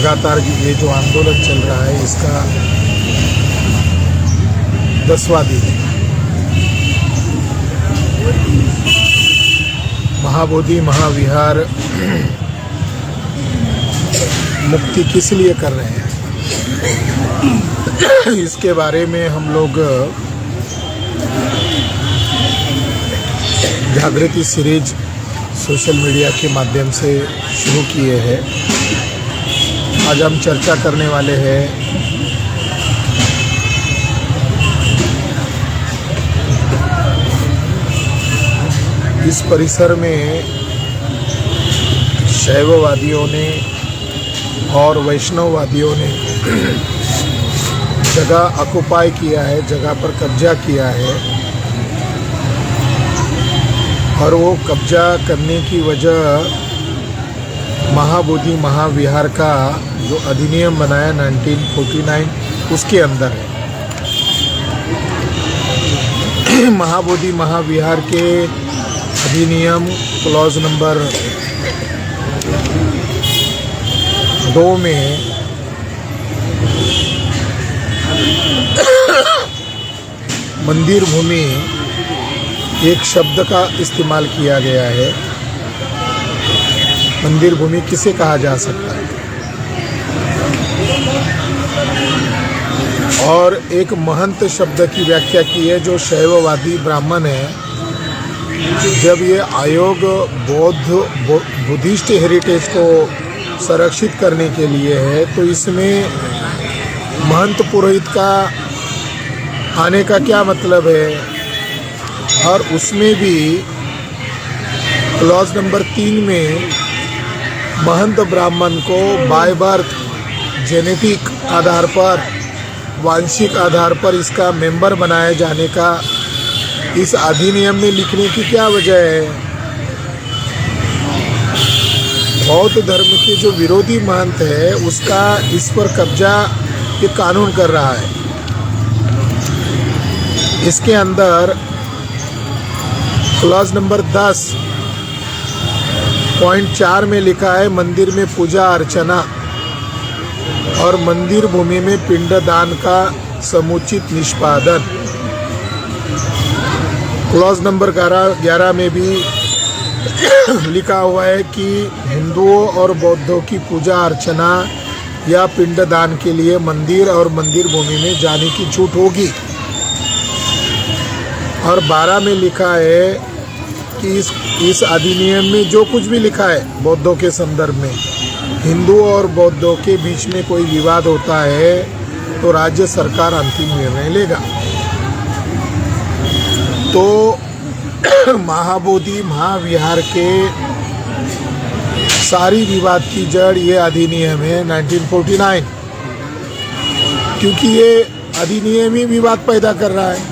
लगातार ये जो आंदोलन चल रहा है इसका 10वां दिन है। महाबोधि महाविहार मुक्ति किस लिए कर रहे हैं, इसके बारे में हम लोग जागृति सीरीज सोशल मीडिया के माध्यम से शुरू किए हैं। आज हम चर्चा करने वाले हैं इस परिसर में शैववादियों ने और वैष्णववादियों ने जगह ऑक्युपाई किया है, जगह पर कब्जा किया है। और वो कब्जा करने की वजह महाबोधि महाविहार का जो अधिनियम बनाया 1949 उसके अंदर है। महाबोधि महाविहार के अधिनियम क्लॉज नंबर 2 में मंदिर भूमि एक शब्द का इस्तेमाल किया गया है। मंदिर भूमि किसे कहा जा सकता है? और एक महंत शब्द की व्याख्या की है जो शैववादी ब्राह्मण है। जब ये आयोग बुद्धिस्ट हेरिटेज को संरक्षित करने के लिए है तो इसमें महंत पुरोहित का आने का क्या मतलब है? और उसमें भी क्लॉज नंबर 3 में महंत ब्राह्मण को बाय बर्थ जेनेटिक आधार पर, वांशिक आधार पर इसका मेंबर बनाए जाने का इस अधिनियम में लिखने की क्या वजह है? बौद्ध धर्म के जो विरोधी महंत है उसका इस पर कब्जा ये कानून कर रहा है। इसके अंदर क्लॉज नंबर 10.4 में लिखा है मंदिर में पूजा अर्चना और मंदिर भूमि में पिंडदान का समुचित निष्पादन। क्लॉज नंबर 11 में भी लिखा हुआ है कि हिंदुओं और बौद्धों की पूजा अर्चना या पिंडदान के लिए मंदिर और मंदिर भूमि में जाने की छूट होगी। और 12 में लिखा है कि इस अधिनियम में जो कुछ भी लिखा है बौद्धों के संदर्भ में, हिंदुओं और बौद्धों के बीच में कोई विवाद होता है तो राज्य सरकार अंतिम निर्णय लेगा। तो महाबोधि महाविहार के सारी विवाद की जड़ ये अधिनियम है 1949, क्योंकि ये अधिनियम ही विवाद पैदा कर रहा है।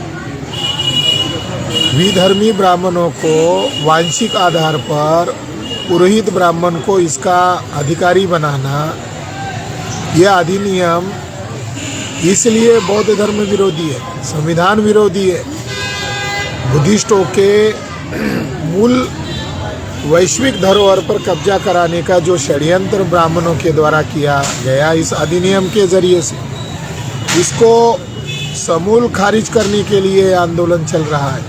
विधर्मी ब्राह्मणों को वांशिक आधार पर पुरोहित ब्राह्मण को इसका अधिकारी बनाना, यह अधिनियम इसलिए बौद्ध धर्म विरोधी है, संविधान विरोधी है। बुद्धिस्टों के मूल वैश्विक धरोहर पर कब्जा कराने का जो षड्यंत्र ब्राह्मणों के द्वारा किया गया इस अधिनियम के जरिए से, इसको समूल खारिज करने के लिए आंदोलन चल रहा है।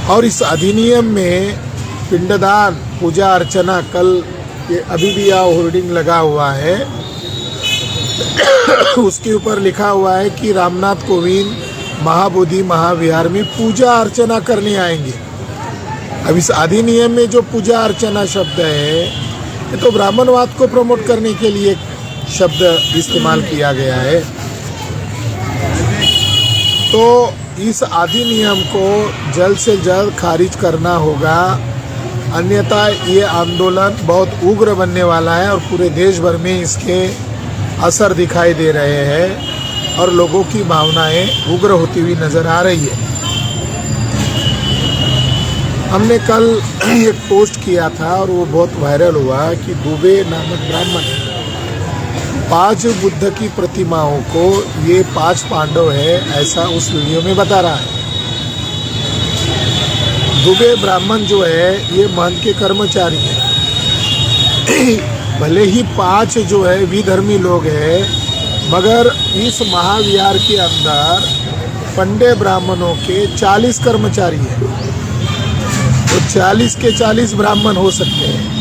और इस अधिनियम में पिंडदान, पूजा अर्चना, कल ये अभी भी यह होर्डिंग लगा हुआ है उसके ऊपर लिखा हुआ है कि रामनाथ कोविंद महाबोधि महाविहार में पूजा अर्चना करने आएंगे। अब इस अधिनियम में जो पूजा अर्चना शब्द है ये तो ब्राह्मणवाद को प्रमोट करने के लिए शब्द इस्तेमाल किया गया है। तो इस अधिनियम को जल्द से जल्द खारिज करना होगा, अन्यथा ये आंदोलन बहुत उग्र बनने वाला है और पूरे देश भर में इसके असर दिखाई दे रहे हैं और लोगों की भावनाएं उग्र होती हुई नज़र आ रही है। हमने कल एक पोस्ट किया था और वो बहुत वायरल हुआ कि दुबे नामक ब्राह्मण 5 बुद्ध की प्रतिमाओं को ये 5 पांडव है ऐसा उस वीडियो में बता रहा है। दुबे ब्राह्मण जो है ये महंत के कर्मचारी है। भले ही 5 जो है विधर्मी लोग हैं, मगर इस महाविहार के अंदर पंडे ब्राह्मणों के 40 कर्मचारी हैं, तो 40 के 40 ब्राह्मण हो सकते हैं।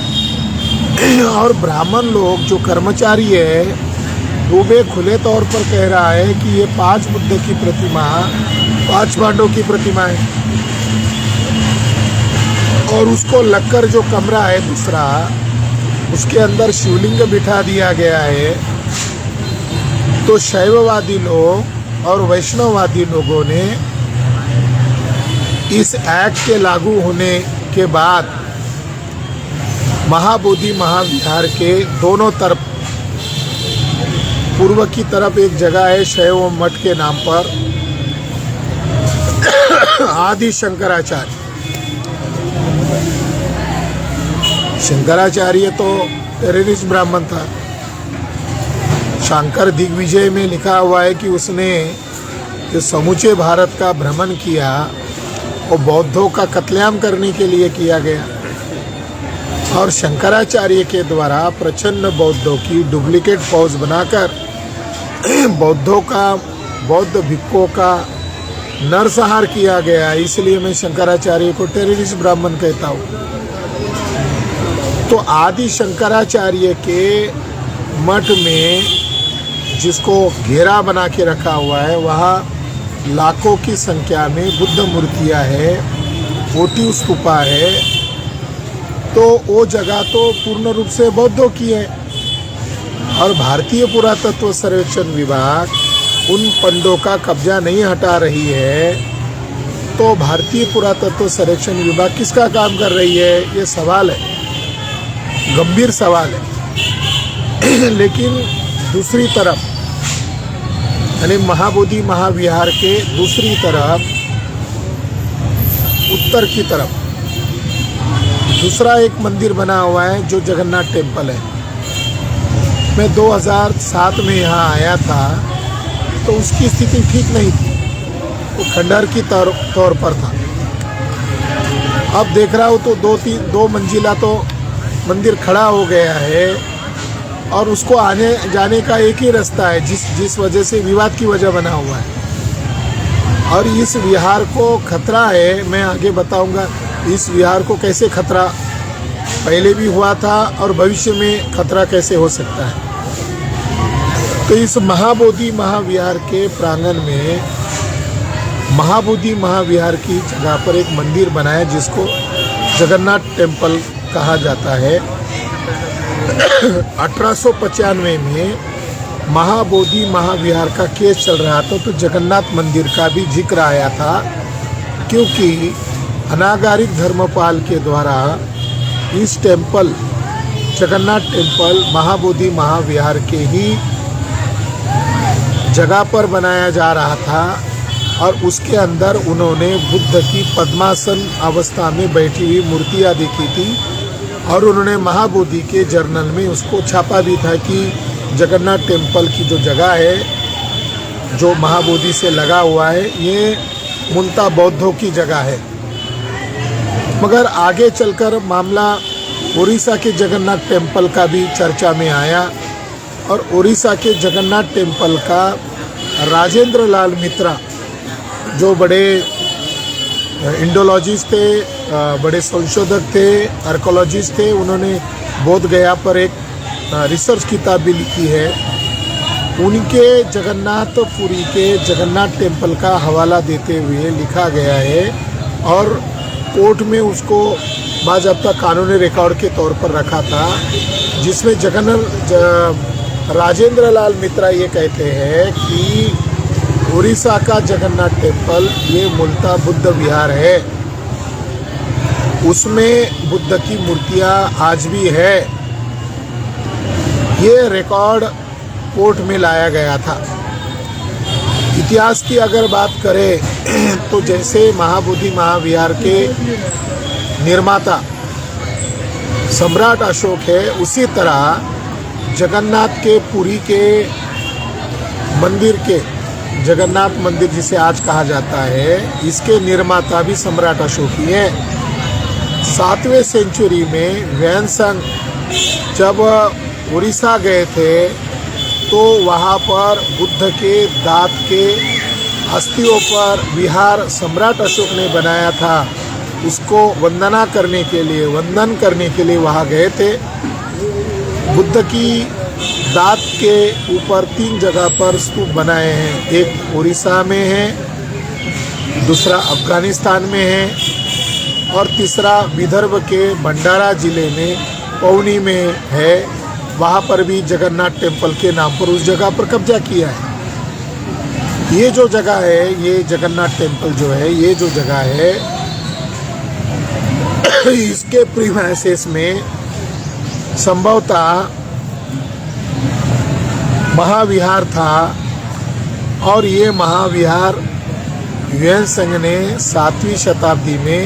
और ब्राह्मण लोग जो कर्मचारी है वो खुले तौर पर कह रहा है कि ये 5 बुद्ध की प्रतिमा, 5 पांडवों की प्रतिमा है। और उसको लगकर जो कमरा है दूसरा, उसके अंदर शिवलिंग बिठा दिया गया है। तो शैववादी लोग और वैष्णववादी लोगों ने इस एक्ट के लागू होने के बाद महाबोधि महाविहार के दोनों तरफ, पूर्व की तरफ एक जगह है शैव मठ के नाम पर, आदि शंकराचार्य। शंकराचार्य तो टेररिस्ट ब्राह्मण था। शंकर दिग्विजय में लिखा हुआ है कि उसने जो समूचे भारत का भ्रमण किया वो बौद्धों का कत्लेआम करने के लिए किया गया, और शंकराचार्य के द्वारा प्रचंड बौद्धों की डुप्लीकेट फौज बनाकर बौद्ध भिक्षुओं का नरसंहार किया गया। इसलिए मैं शंकराचार्य को टेररिस्ट ब्राह्मण कहता हूँ। तो आदि शंकराचार्य के मठ में, जिसको घेरा बना के रखा हुआ है, वहाँ लाखों की संख्या में बुद्ध मूर्तियाँ है, कोटि स्तूपा है। तो वो जगह तो पूर्ण रूप से बौद्धों की है, और भारतीय पुरातत्व सर्वेक्षण विभाग उन पंडों का कब्जा नहीं हटा रही है। तो भारतीय पुरातत्व सर्वेक्षण विभाग किसका काम कर रही है, ये सवाल है, गंभीर सवाल है। लेकिन दूसरी तरफ, यानी महाबोधि महाविहार के दूसरी तरफ, उत्तर की तरफ दूसरा एक मंदिर बना हुआ है जो जगन्नाथ टेम्पल है। मैं 2007 में यहाँ आया था तो उसकी स्थिति ठीक नहीं थी, वो खंडहर की तौर पर था। अब देख रहा हूँ तो 2 मंजिला तो मंदिर खड़ा हो गया है, और उसको आने जाने का एक ही रास्ता है, जिस वजह से विवाद की वजह बना हुआ है। और इस विहार को खतरा है, मैं आगे बताऊंगा इस विहार को कैसे खतरा पहले भी हुआ था और भविष्य में खतरा कैसे हो सकता है। तो इस महाबोधि महाविहार के प्रांगण में महाबोधि महाविहार की जगह पर एक मंदिर बनाया जिसको जगन्नाथ टेम्पल कहा जाता है। 1895 में महाबोधि महाविहार का केस चल रहा था, तो जगन्नाथ मंदिर का भी जिक्र आया था, क्योंकि अनागारिक धर्मपाल के द्वारा इस टेम्पल, जगन्नाथ टेम्पल महाबोधि महाविहार के ही जगह पर बनाया जा रहा था, और उसके अंदर उन्होंने बुद्ध की पद्मासन अवस्था में बैठी हुई मूर्तियाँ देखी थी, और उन्होंने महाबोधि के जर्नल में उसको छापा भी था कि जगन्नाथ टेम्पल की जो जगह है, जो महाबोधि से लगा हुआ है, ये मूलतः बौद्धों की जगह है। मगर आगे चलकर मामला उड़ीसा के जगन्नाथ टेम्पल का भी चर्चा में आया, और उड़ीसा के जगन्नाथ टेम्पल का राजेंद्र लाल मित्रा, जो बड़े इंडोलॉजिस्ट थे, बड़े संशोधक थे, आर्कोलॉजिस्ट थे, उन्होंने बोध गया पर एक रिसर्च किताब भी लिखी है। उनके जगन्नाथपुरी के जगन्नाथ टेम्पल का हवाला देते हुए लिखा गया है, और कोर्ट में उसको बाज़ाब्ता कानूनी रिकॉर्ड के तौर पर रखा था, जिसमें राजेंद्र लाल मित्रा ये कहते हैं कि उड़ीसा का जगन्नाथ टेम्पल ये मूलतः बुद्ध विहार है, उसमें बुद्ध की मूर्तियाँ आज भी है। ये रिकॉर्ड कोर्ट में लाया गया था। इतिहास की अगर बात करें तो जैसे महाबोधि महाविहार के निर्माता सम्राट अशोक है, उसी तरह जगन्नाथ के पुरी के मंदिर के जगन्नाथ मंदिर जिसे आज कहा जाता है, इसके निर्माता भी सम्राट अशोक ही है। 7वें सेंचुरी में वैनसंग जब उड़ीसा गए थे तो वहाँ पर बुद्ध के दांत के अस्थियों पर विहार सम्राट अशोक ने बनाया था, उसको वंदन करने के लिए वहाँ गए थे। बुद्ध की दांत के ऊपर 3 जगह पर स्तूप बनाए हैं, एक उड़ीसा में है, दूसरा अफगानिस्तान में है और तीसरा विदर्भ के भंडारा जिले में पौनी में है। वहाँ पर भी जगन्नाथ टेम्पल के नाम पर उस जगह पर कब्जा किया है। ये जो जगह है, ये जगन्नाथ टेम्पल जो है, ये जो जगह है इसके प्रीमाइसेस में संभवतः महाविहार था और ये महाविहार ह्वेन सांग ने 7वीं शताब्दी में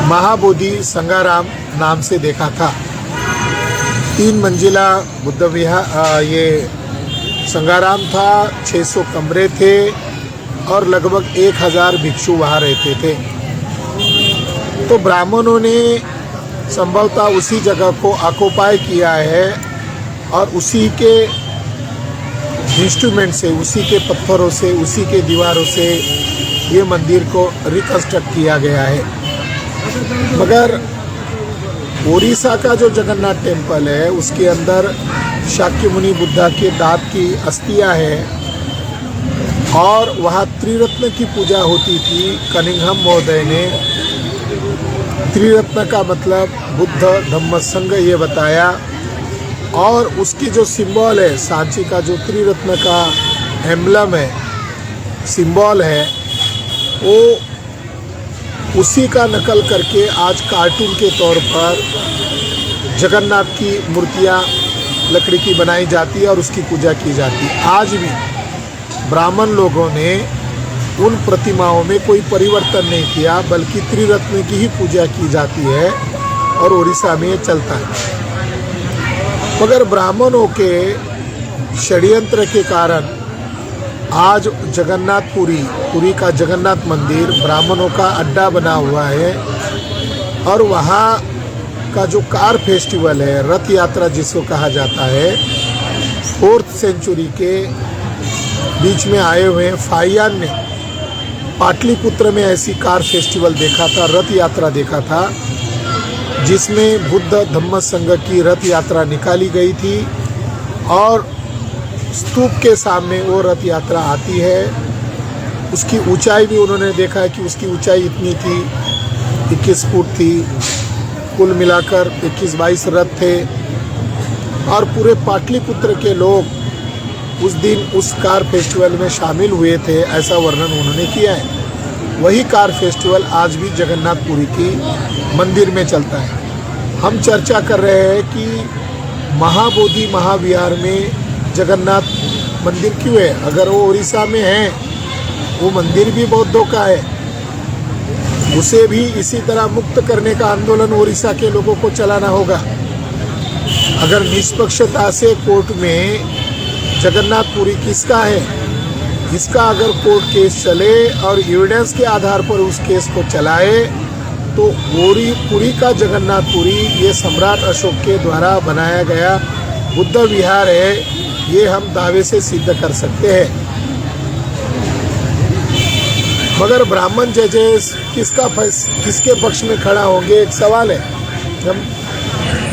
महाबोधि संगाराम नाम से देखा था। 3 मंजिला बुद्ध विहार ये संगाराम था, 600 कमरे थे और लगभग 1000 भिक्षु वहाँ रहते थे। तो ब्राह्मणों ने संभवतः उसी जगह को ऑक्युपाई किया है और उसी के इंस्ट्रूमेंट से, उसी के पत्थरों से, उसी के दीवारों से ये मंदिर को रिकंस्ट्रक्ट किया गया है। मगर उड़ीसा का जो जगन्नाथ टेम्पल है उसके अंदर शाक्यमुनि बुद्धा के दांत की अस्थियां हैं और वहाँ त्रिरत्न की पूजा होती थी। कनिंघम महोदय ने त्रिरत्न का मतलब बुद्ध धम्म संघ ये बताया और उसकी जो सिंबल है, सांची का जो त्रिरत्न का एम्बलम है, सिंबल है, वो उसी का नकल करके आज कार्टून के तौर पर जगन्नाथ की मूर्तियाँ लकड़ी की बनाई जाती है और उसकी पूजा की जाती है। आज भी ब्राह्मण लोगों ने उन प्रतिमाओं में कोई परिवर्तन नहीं किया, बल्कि त्रिरत्न की ही पूजा की जाती है और उड़ीसा में ये चलता है। मगर ब्राह्मणों के षड्यंत्र के कारण आज पुरी का जगन्नाथ मंदिर ब्राह्मणों का अड्डा बना हुआ है और वहाँ का जो कार फेस्टिवल है, रथ यात्रा जिसको कहा जाता है, 4th सेंचुरी के बीच में आए हुए फाहियान ने पाटलिपुत्र में ऐसी कार फेस्टिवल देखा था, रथ यात्रा देखा था, जिसमें बुद्ध धम्म संघ की रथ यात्रा निकाली गई थी और स्तूप के सामने वो रथ यात्रा आती है। उसकी ऊंचाई भी उन्होंने देखा है कि उसकी ऊंचाई इतनी थी, 21 फुट थी। कुल मिलाकर 21-22 रथ थे और पूरे पाटलिपुत्र के लोग उस दिन उस कार फेस्टिवल में शामिल हुए थे, ऐसा वर्णन उन्होंने किया है। वही कार फेस्टिवल आज भी जगन्नाथपुरी की मंदिर में चलता है। हम चर्चा कर रहे हैं कि महाबोधि महाविहार में जगन्नाथ मंदिर क्यों है। अगर वो उड़ीसा में है, वो मंदिर भी बौद्धों का है, उसे भी इसी तरह मुक्त करने का आंदोलन उड़ीसा के लोगों को चलाना होगा। अगर निष्पक्षता से कोर्ट में जगन्नाथपुरी किसका है, इसका अगर कोर्ट केस चले और एविडेंस के आधार पर उस केस को चलाए तो पुरी का जगन्नाथपुरी ये सम्राट अशोक के द्वारा बनाया गया बुद्ध विहार है, ये हम दावे से सिद्ध कर सकते हैं। मगर ब्राह्मण जजेस किसके पक्ष में खड़ा होंगे, एक सवाल है। हम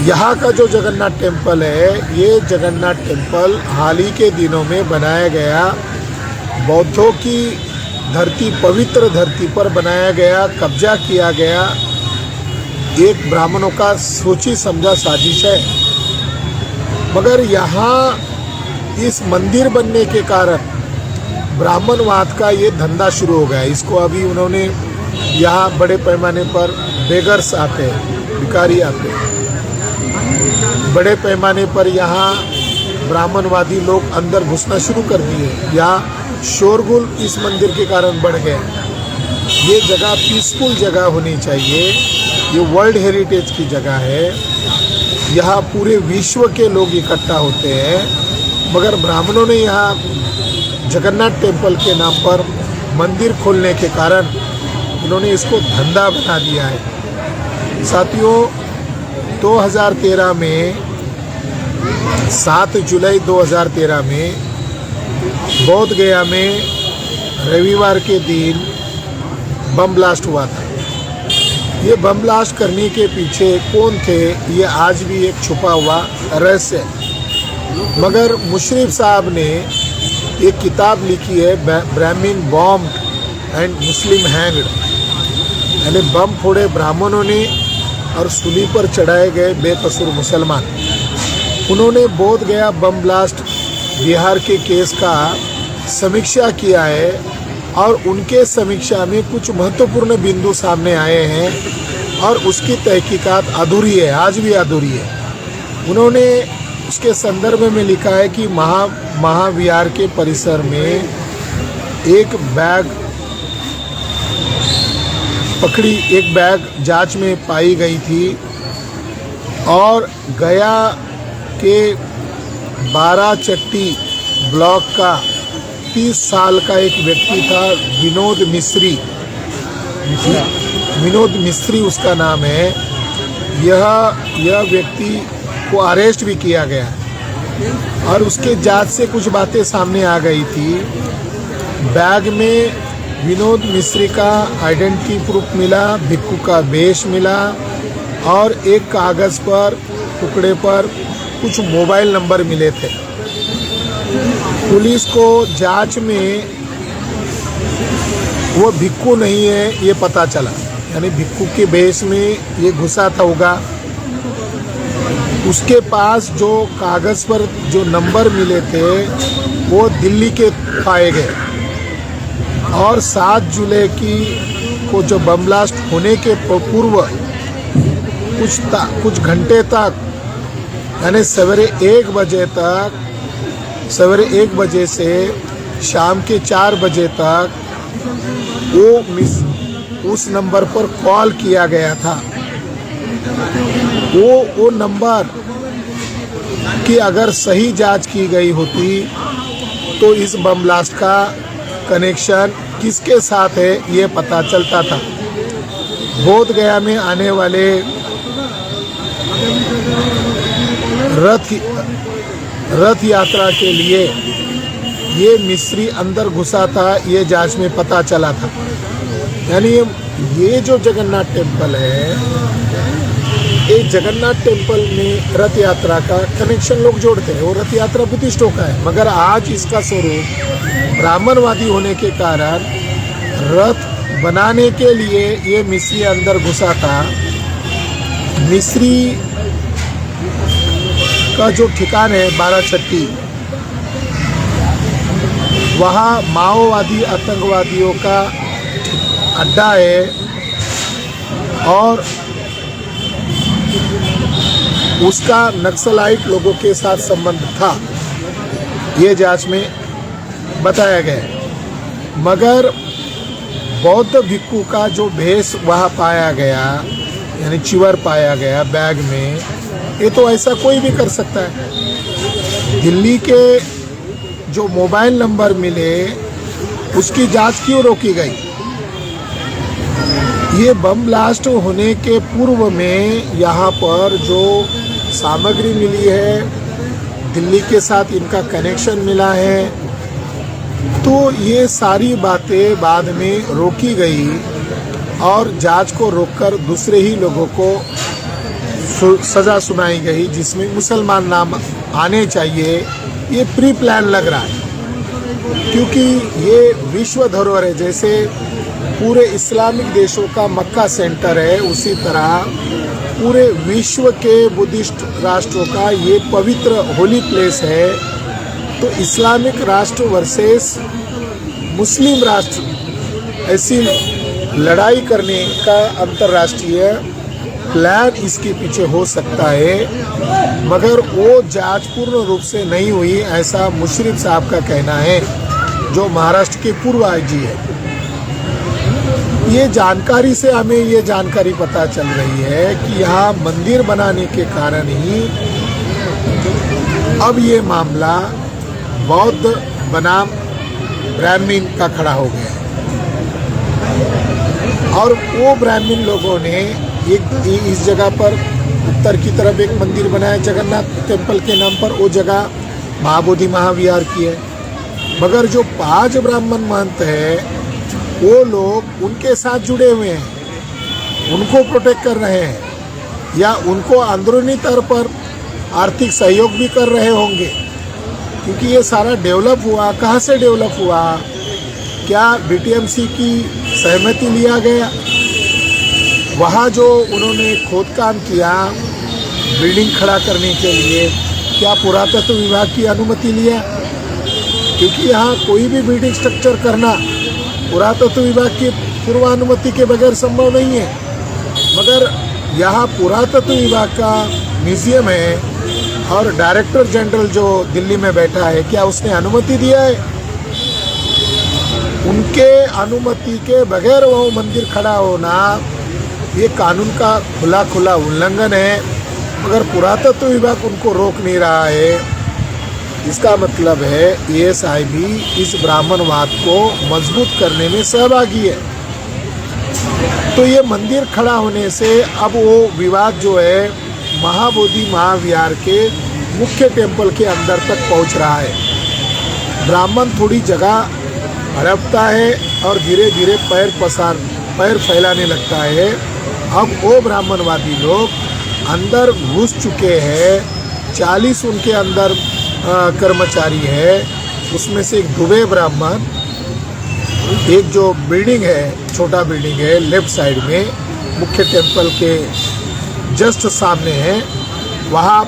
यहाँ का जो जगन्नाथ टेम्पल है, ये जगन्नाथ टेम्पल हाल ही के दिनों में बनाया गया, बौद्धों की धरती, पवित्र धरती पर बनाया गया, कब्जा किया गया एक ब्राह्मणों का सोची समझा साजिश है। मगर यहाँ इस मंदिर बनने के कारण ब्राह्मणवाद का ये धंधा शुरू हो गया। इसको अभी उन्होंने, यहाँ बड़े पैमाने पर बेगर्स आते हैं, भिखारी आते हैं, बड़े पैमाने पर यहाँ ब्राह्मणवादी लोग अंदर घुसना शुरू कर दिए। यहाँ शोरगुल इस मंदिर के कारण बढ़ गए। ये जगह पीसफुल जगह होनी चाहिए, ये वर्ल्ड हेरिटेज की जगह है, यहाँ पूरे विश्व के लोग इकट्ठा होते हैं। मगर ब्राह्मणों ने यहाँ जगन्नाथ टेम्पल के नाम पर मंदिर खोलने के कारण उन्होंने इसको धंधा बना दिया है। साथियों, 2013 में 7 जुलाई 2013 में बोध गया में रविवार के दिन बम ब्लास्ट हुआ था। ये बम ब्लास्ट करने के पीछे कौन थे, ये आज भी एक छुपा हुआ रहस्य है। मगर मुशर्रफ साहब ने एक किताब लिखी है, ब्राह्मण बॉम्ब एंड मुस्लिम हैंग्ड, यानी बम फोड़े ब्राह्मणों ने और सूली पर चढ़ाए गए बेकसूर मुसलमान। उन्होंने बोध गया बम ब्लास्ट बिहार के केस का समीक्षा किया है और उनके समीक्षा में कुछ महत्वपूर्ण बिंदु सामने आए हैं और उसकी तहकीकात अधूरी है, आज भी अधूरी है। उन्होंने उसके संदर्भ में लिखा है कि महाविहार के परिसर में एक बैग जांच में पाई गई थी और गया के 12 चट्टी ब्लॉक का 30 साल का एक व्यक्ति था, विनोद मिस्त्री उसका नाम है। यह व्यक्ति को अरेस्ट भी किया गया और उसके जांच से कुछ बातें सामने आ गई थी। बैग में विनोद मिस्त्री का आइडेंटिटी प्रूफ मिला, भिक्खू का वेश मिला और एक कागज़ पर टुकड़े पर कुछ मोबाइल नंबर मिले थे। पुलिस को जांच में वो भिक्खू नहीं है ये पता चला, यानी भिक्खू के वेश में ये घुसा था होगा। उसके पास जो कागज़ पर जो नंबर मिले थे वो दिल्ली के पाए गए और 7 जुलाई को जो बम ब्लास्ट होने के पूर्व कुछ घंटे तक, यानी सवेरे 1 बजे से शाम के 4 बजे तक उस नंबर पर कॉल किया गया था। वो नंबर की अगर सही जांच की गई होती तो इस बम ब्लास्ट का कनेक्शन किसके साथ है ये पता चलता था। बोध गया में आने वाले रथ यात्रा के लिए ये मिस्री अंदर घुसा था, ये जांच में पता चला था। यानी ये जो जगन्नाथ टेम्पल है, ये जगन्नाथ टेम्पल में रथ यात्रा का कनेक्शन लोग जोड़ते हैं। वो रथ यात्रा बुद्धिस्टों का है, मगर आज इसका स्वरूप ब्राह्मणवादी होने के कारण रथ बनाने के लिए ये मिस्री अंदर घुसा था। मिस्री का जो ठिकाना है 12 चट्टी, वहाँ माओवादी आतंकवादियों का अड्डा है और उसका नक्सलाइट लोगों के साथ संबंध था, ये जांच में बताया गया। मगर बौद्ध भिक्खू का जो भेष वहाँ पाया गया, यानी चिवर पाया गया बैग में, ये तो ऐसा कोई भी कर सकता है। दिल्ली के जो मोबाइल नंबर मिले उसकी जांच क्यों रोकी गई? ये बम ब्लास्ट होने के पूर्व में यहाँ पर जो सामग्री मिली है, दिल्ली के साथ इनका कनेक्शन मिला है, तो ये सारी बातें बाद में रोकी गई और जांच को रोककर दूसरे ही लोगों को सज़ा सुनाई गई, जिसमें मुसलमान नाम आने चाहिए। ये प्री प्लान लग रहा है, क्योंकि ये विश्व धरोहर है। जैसे पूरे इस्लामिक देशों का मक्का सेंटर है, उसी तरह पूरे विश्व के बुद्धिस्ट राष्ट्रों का ये पवित्र होली प्लेस है। तो इस्लामिक राष्ट्र वर्सेस मुस्लिम राष्ट्र, ऐसी लड़ाई करने का अंतर्राष्ट्रीय प्लान इसके पीछे हो सकता है, मगर वो जांच पूर्ण रूप से नहीं हुई, ऐसा मुशर्रफ साहब का कहना है, जो महाराष्ट्र के पूर्व आईजी है। ये जानकारी से हमें ये जानकारी पता चल रही है कि यहाँ मंदिर बनाने के कारण ही अब ये मामला बौद्ध बनाम ब्राह्मण का खड़ा हो गया और वो ब्राह्मण लोगों ने इस जगह पर उत्तर की तरफ एक मंदिर बनाया जगन्नाथ टेम्पल के नाम पर, वो जगह महाबोधि महाविहार की है। मगर जो 5 ब्राह्मण महंत है वो लोग उनके साथ जुड़े हुए हैं, उनको प्रोटेक्ट कर रहे हैं या उनको अंदरूनी तौर पर आर्थिक सहयोग भी कर रहे होंगे, क्योंकि ये सारा डेवलप हुआ। कहाँ से डेवलप हुआ? क्या बीटीएमसी की सहमति लिया गया? वहाँ जो उन्होंने खोदकाम किया बिल्डिंग खड़ा करने के लिए, क्या पुरातत्व विभाग की अनुमति लिया? क्योंकि यहाँ कोई भी बिल्डिंग स्ट्रक्चर करना पुरातत्व विभाग की पूर्वानुमति के बगैर संभव नहीं है। मगर यहाँ पुरातत्व विभाग का म्यूजियम है और डायरेक्टर जनरल जो दिल्ली में बैठा है, क्या उसने अनुमति दिया है? उनके अनुमति के बगैर वो मंदिर खड़ा होना ये कानून का खुला खुला उल्लंघन है। मगर पुरातत्व विभाग उनको रोक नहीं रहा है। इसका मतलब है एएसआई भी इस ब्राह्मणवाद को मजबूत करने में सहभागी है। तो ये मंदिर खड़ा होने से अब वो विवाद जो है महाबोधि महाविहार के मुख्य टेम्पल के अंदर तक पहुंच रहा है। ब्राह्मण थोड़ी जगह हड़पता है और धीरे धीरे पैर फैलाने लगता है। अब वो ब्राह्मणवादी लोग अंदर घुस चुके हैं। 40 उनके अंदर कर्मचारी है, उसमें से एक दुबे ब्राह्मण, एक जो बिल्डिंग है छोटा बिल्डिंग है लेफ्ट साइड में मुख्य टेम्पल के जस्ट सामने है, वहाँ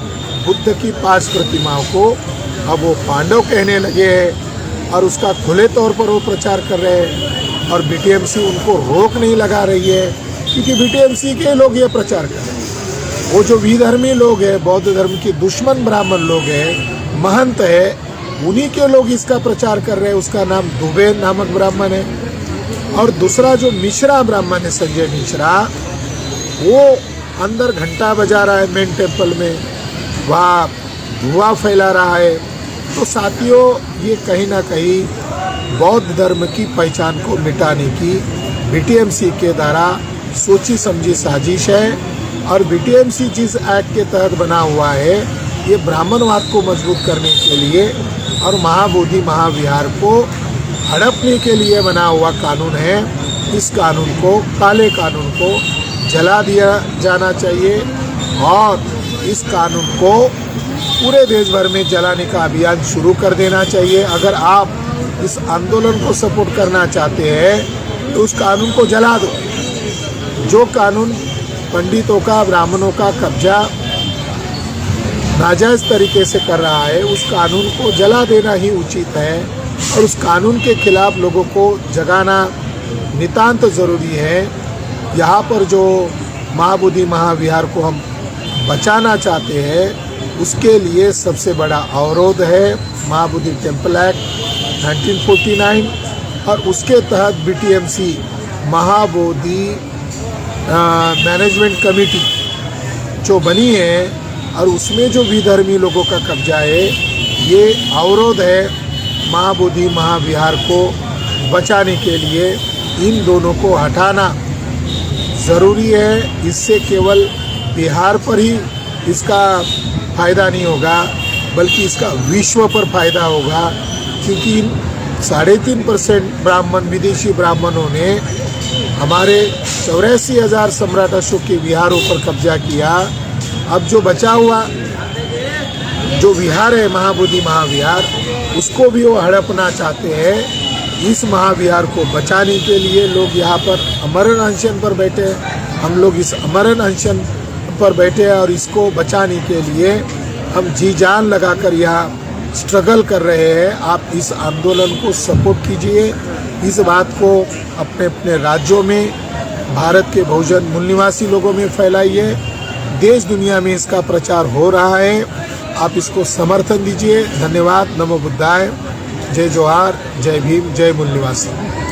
बुद्ध की 5 प्रतिमाओं को अब वो पांडव कहने लगे हैं और उसका खुले तौर पर वो प्रचार कर रहे हैं। और बीटीएमसी उनको रोक नहीं लगा रही है, क्योंकि बीटीएमसी के लोग ये प्रचार कर रहे हैं। वो जो विधर्मी लोग हैं, बौद्ध धर्म के दुश्मन ब्राह्मण लोग हैं, महंत है, उन्हीं के लोग इसका प्रचार कर रहे हैं। उसका नाम दुबे नामक ब्राह्मण है। और दूसरा जो मिश्रा ब्राह्मण है, संजय मिश्रा, वो अंदर घंटा बजा रहा है मेन टेम्पल में, वहाँ धुआं फैला रहा है। तो साथियों, ये कहीं ना कहीं बौद्ध धर्म की पहचान को मिटाने की बीटीएमसी के द्वारा सोची समझी साजिश है। और बीटीएमसी जिस एक्ट के तहत बना हुआ है, ये ब्राह्मणवाद को मजबूत करने के लिए और महाबोधि महाविहार को हड़पने के लिए बना हुआ कानून है। इस कानून को, काले कानून को जला दिया जाना चाहिए और इस कानून को पूरे देश भर में जलाने का अभियान शुरू कर देना चाहिए। अगर आप इस आंदोलन को सपोर्ट करना चाहते हैं तो उस कानून को जला दो। जो कानून पंडितों का, ब्राह्मणों का कब्जा नाजायज़ तरीके से कर रहा है, उस कानून को जला देना ही उचित है। और उस कानून के खिलाफ लोगों को जगाना नितांत ज़रूरी है। यहाँ पर जो महाबोधि महाविहार को हम बचाना चाहते हैं, उसके लिए सबसे बड़ा अवरोध है महाबोधि टेम्पल एक्ट 1949 और उसके तहत बीटीएमसी महाबोधि मैनेजमेंट कमेटी जो बनी है और उसमें जो विधर्मी लोगों का कब्जा है, ये अवरोध है महाबोधि महाविहार को बचाने के लिए। इन दोनों को हटाना ज़रूरी है। इससे केवल बिहार पर ही इसका फ़ायदा नहीं होगा, बल्कि इसका विश्व पर फ़ायदा होगा, क्योंकि 3.5% ब्राह्मण, विदेशी ब्राह्मणों ने हमारे 84,000 सम्राट अशोक के विहारों पर कब्जा किया। अब जो बचा हुआ जो विहार है महाबोधि महाविहार, उसको भी वो हड़पना चाहते हैं। इस महाविहार को बचाने के लिए लोग यहाँ पर अमरण अनशन पर बैठे हैं। हम लोग इस अमरण अनशन पर बैठे हैं और इसको बचाने के लिए हम जी जान लगाकर यहाँ स्ट्रगल कर रहे हैं। आप इस आंदोलन को सपोर्ट कीजिए, इस बात को अपने अपने राज्यों में, भारत के बहुजन मूल निवासी लोगों में फैलाइए। देश दुनिया में इसका प्रचार हो रहा है, आप इसको समर्थन दीजिए। धन्यवाद। नमो बुद्धाय। जय जोहार, जय भीम, जय मूल निवासी।